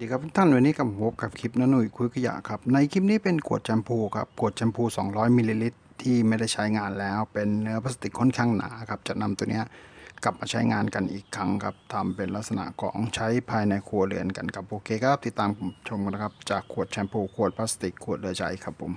ดีครับทุกท่านวันนี้กับผมกับคลิปน้าหนุ่ยคุยขยะครับในคลิปนี้เป็นขวดแชมพูครับขวดแชมพู200มิลลิลิตรที่ไม่ได้ใช้งานแล้วเป็นเนื้อพลาสติกค่อนข้างหนาครับจะนำตัวนี้กลับมาใช้งานกันอีกครั้งครับทำเป็นลักษณะของใช้ภายในครัวเรือนกันครับโอเคครับติดตามชมกันนะครับจากขวดแชมพูขวดพลาสติกขวดเหลือใช้ครับผม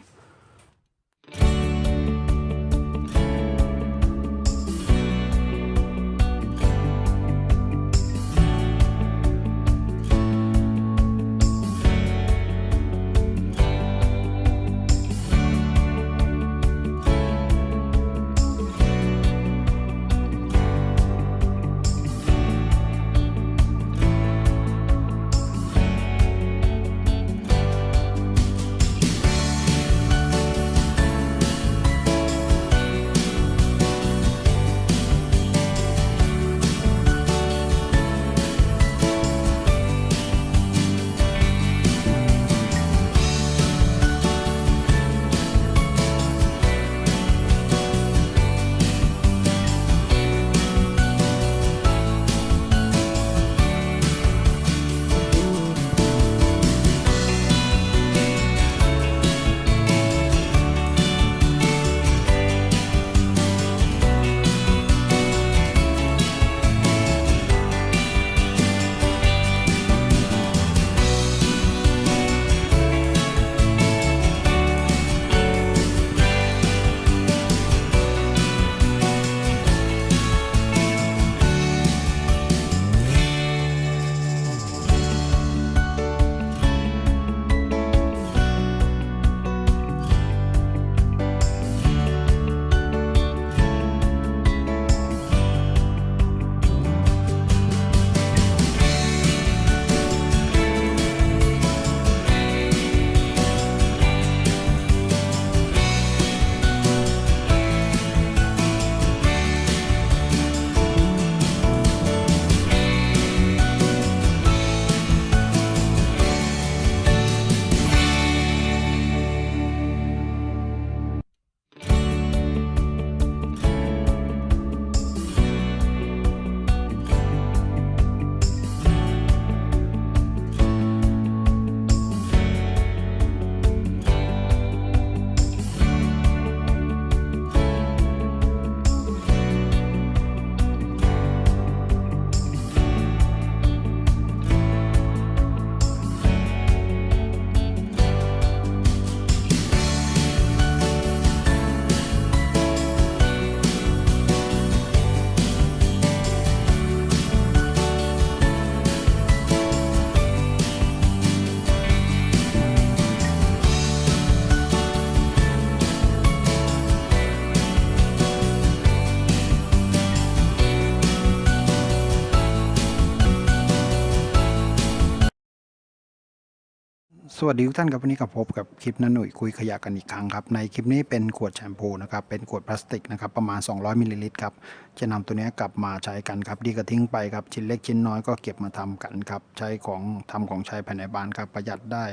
สวัสดีทุกท่านครับวันนี้กับพบกับคลิปน้าหนุ่ยคุยขยะกันอีกครั้งครับในคลิปนี้เป็นขวดแชมพูนะครับเป็นขวดพลาสติกนะครับประมาณ200มิลลิลิตรครับจะนำตัวนี้กลับมาใช้กันครับดีก็ทิ้งไปครับชิ้นเล็กชิ้นน้อยก็เก็บมาทำกันครับใช้ของทำของใช้ภายในบ้านครับประหยัดได้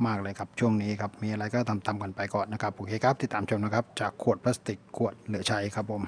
มากเลยครับช่วงนี้ครับมีอะไรก็ทำกันไปก่อนนะครับโอเคครับติดตามชมนะครับจากขวดพลาสติกขวดเหลือใช้ครับผม